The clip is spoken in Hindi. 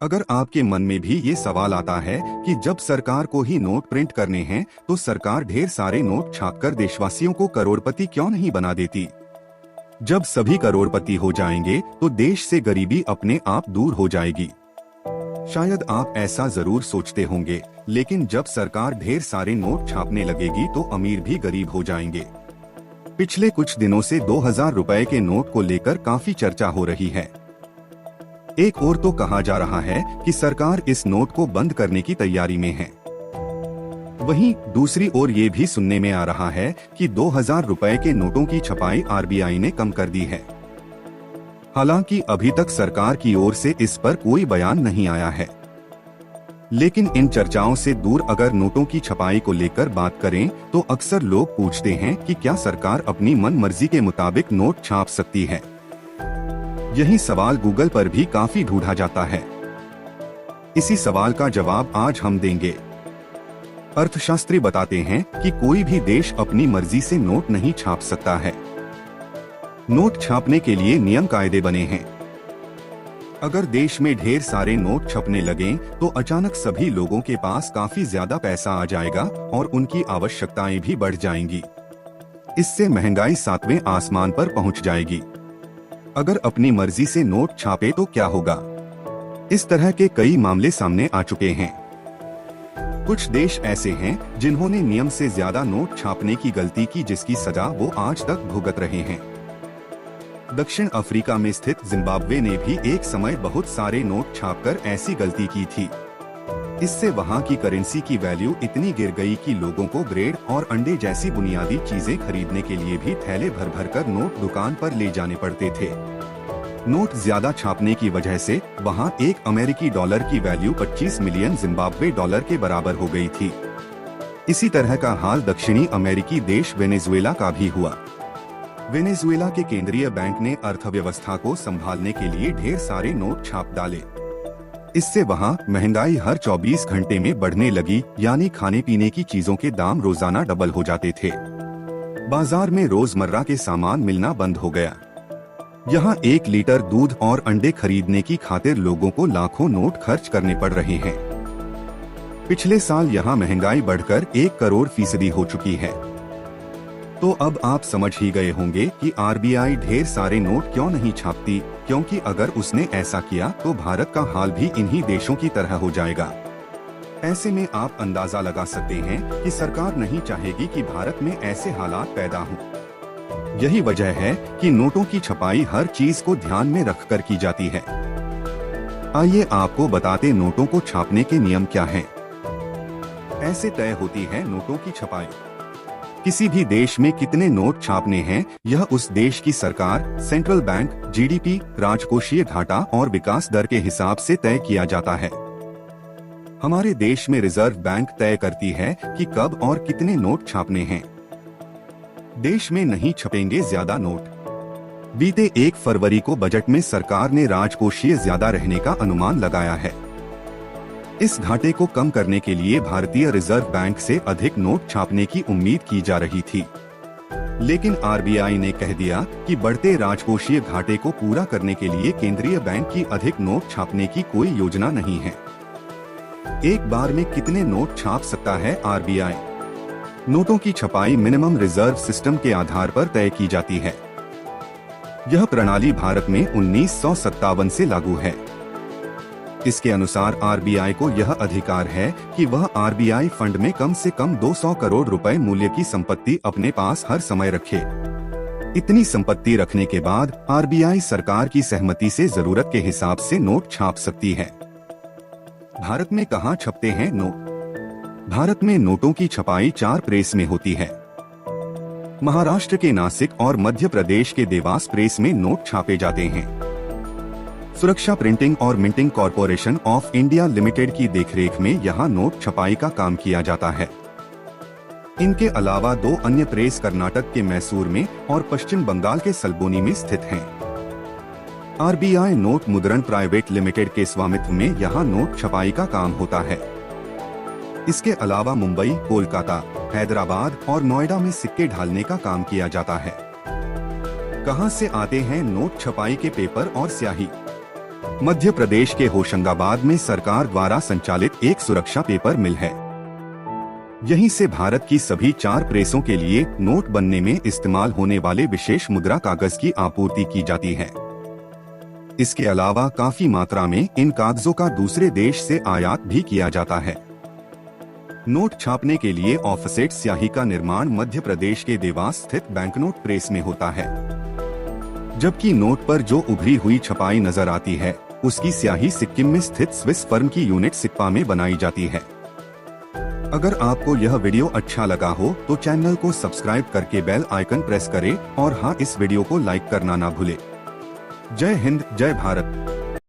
अगर आपके मन में भी ये सवाल आता है कि जब सरकार को ही नोट प्रिंट करने हैं तो सरकार ढेर सारे नोट छापकर देशवासियों को करोड़पति क्यों नहीं बना देती? जब सभी करोड़पति हो जाएंगे तो देश से गरीबी अपने आप दूर हो जाएगी। शायद आप ऐसा जरूर सोचते होंगे, लेकिन जब सरकार ढेर सारे नोट छापने लगेगी तो अमीर भी गरीब हो जाएंगे। पिछले कुछ दिनों से 2000 रुपए के नोट को लेकर काफी चर्चा हो रही है। एक ओर तो कहा जा रहा है कि सरकार इस नोट को बंद करने की तैयारी में है, वहीं दूसरी ओर ये भी सुनने में आ रहा है कि 2000 रुपए के नोटों की छपाई आरबीआई ने कम कर दी है। हालांकि अभी तक सरकार की ओर से इस पर कोई बयान नहीं आया है, लेकिन इन चर्चाओं से दूर अगर नोटों की छपाई को लेकर बात करें तो अक्सर लोग पूछते हैं कि क्या सरकार अपनी मन मर्जी के मुताबिक नोट छाप सकती है। यही सवाल गूगल पर भी काफी ढूंढा जाता है। इसी सवाल का जवाब आज हम देंगे। अर्थशास्त्री बताते हैं कि कोई भी देश अपनी मर्जी से नोट नहीं छाप सकता है। नोट छापने के लिए नियम कायदे बने हैं। अगर देश में ढेर सारे नोट छपने लगें तो अचानक सभी लोगों के पास काफी ज्यादा पैसा आ जाएगा और उनकी आवश्यकताएं भी बढ़ जाएंगी। इससे महंगाई 7वें आसमान पर पहुंच जाएगी। अगर अपनी मर्जी से नोट छापे तो क्या होगा? इस तरह के कई मामले सामने आ चुके हैं। कुछ देश ऐसे हैं जिन्होंने नियम से ज्यादा नोट छापने की गलती की, जिसकी सजा वो आज तक भुगत रहे हैं। दक्षिण अफ्रीका में स्थित जिम्बाब्वे ने भी एक समय बहुत सारे नोट छापकर ऐसी गलती की थी। इससे वहां की करेंसी की वैल्यू इतनी गिर गई कि लोगों को ब्रेड और अंडे जैसी बुनियादी चीजें खरीदने के लिए भी थैले भर भर कर नोट दुकान पर ले जाने पड़ते थे। नोट ज्यादा छापने की वजह से वहां एक अमेरिकी डॉलर की वैल्यू 25 मिलियन जिम्बाब्वे डॉलर के बराबर हो गई थी। इसी तरह का हाल दक्षिणी अमेरिकी देश वेनेजुएला का भी हुआ। वेनेजुएला के केंद्रीय बैंक ने अर्थव्यवस्था को संभालने के लिए ढेर सारे नोट छाप डाले। इससे वहां महंगाई हर 24 घंटे में बढ़ने लगी, यानी खाने पीने की चीजों के दाम रोजाना डबल हो जाते थे। बाजार में रोजमर्रा के सामान मिलना बंद हो गया। यहाँ 1 लीटर दूध और अंडे खरीदने की खातिर लोगों को लाखों नोट खर्च करने पड़ रहे हैं। पिछले साल यहाँ महंगाई बढ़कर 1 करोड़ फीसदी हो चुकी है। तो अब आप समझ ही गए होंगे कि आरबीआई ढेर सारे नोट क्यों नहीं छापती, क्योंकि अगर उसने ऐसा किया तो भारत का हाल भी इन्हीं देशों की तरह हो जाएगा। ऐसे में आप अंदाजा लगा सकते हैं कि सरकार नहीं चाहेगी कि भारत में ऐसे हालात पैदा हों। यही वजह है कि नोटों की छपाई हर चीज को ध्यान में रखकर की जाती है। आइए आपको बताते नोटों को छापने के नियम क्या हैं। ऐसे तय होती है नोटों की छपाई। किसी भी देश में कितने नोट छापने हैं यह उस देश की सरकार, सेंट्रल बैंक, जीडीपी, राजकोषीय घाटा और विकास दर के हिसाब से तय किया जाता है। हमारे देश में रिजर्व बैंक तय करती है कि कब और कितने नोट छापने हैं। देश में नहीं छपेंगे ज्यादा नोट। बीते 1 फरवरी को बजट में सरकार ने राजकोषीय ज्यादा रहने का अनुमान लगाया है। इस घाटे को कम करने के लिए भारतीय रिजर्व बैंक से अधिक नोट छापने की उम्मीद की जा रही थी, लेकिन आरबीआई ने कह दिया कि बढ़ते राजकोषीय घाटे को पूरा करने के लिए केंद्रीय बैंक की अधिक नोट छापने की कोई योजना नहीं है। एक बार में कितने नोट छाप सकता है आरबीआई? नोटों की छपाई मिनिमम रिजर्व सिस्टम के आधार पर तय की जाती है। यह प्रणाली भारत में 1957 से लागू है। इसके अनुसार आरबीआई को यह अधिकार है कि वह आरबीआई फंड में कम से कम 200 करोड़ रुपए मूल्य की संपत्ति अपने पास हर समय रखे। इतनी संपत्ति रखने के बाद आरबीआई सरकार की सहमति से जरूरत के हिसाब से नोट छाप सकती है। भारत में कहाँ छपते हैं नोट? भारत में नोटों की छपाई 4 प्रेस में होती है। महाराष्ट्र के नासिक और मध्य प्रदेश के देवास प्रेस में नोट छापे जाते हैं। सुरक्षा प्रिंटिंग और minting corporation of India limited की देखरेख में यहाँ नोट छपाई का काम किया जाता है। इनके अलावा 2 अन्य प्रेस कर्नाटक के मैसूर में और पश्चिम बंगाल के सलबोनी में स्थित हैं। आरबीआई नोट मुद्रण प्राइवेट लिमिटेड के स्वामित्व में यहाँ नोट छपाई का काम होता है। इसके अलावा मुंबई, कोलकाता, हैदराबाद और नोएडा में सिक्के ढालने का काम किया जाता है। कहां से आते हैं नोट छपाई के पेपर और स्याही? मध्य प्रदेश के होशंगाबाद में सरकार द्वारा संचालित एक सुरक्षा पेपर मिल है। यहीं से भारत की सभी 4 प्रेसों के लिए नोट बनने में इस्तेमाल होने वाले विशेष मुद्रा कागज की आपूर्ति की जाती है। इसके अलावा काफी मात्रा में इन कागजों का दूसरे देश से आयात भी किया जाता है। नोट छापने के लिए ऑफसेट स्याही का निर्माण मध्य प्रदेश के देवास स्थित बैंकनोट प्रेस में होता है, जबकि नोट पर जो उभरी हुई छपाई नजर आती है उसकी स्याही सिक्किम में स्थित स्विस फर्म की यूनिट सिक्पा में बनाई जाती है। अगर आपको यह वीडियो अच्छा लगा हो तो चैनल को सब्सक्राइब करके बेल आइकन प्रेस करें और हाँ, इस वीडियो को लाइक करना ना भूले। जय हिंद, जय भारत।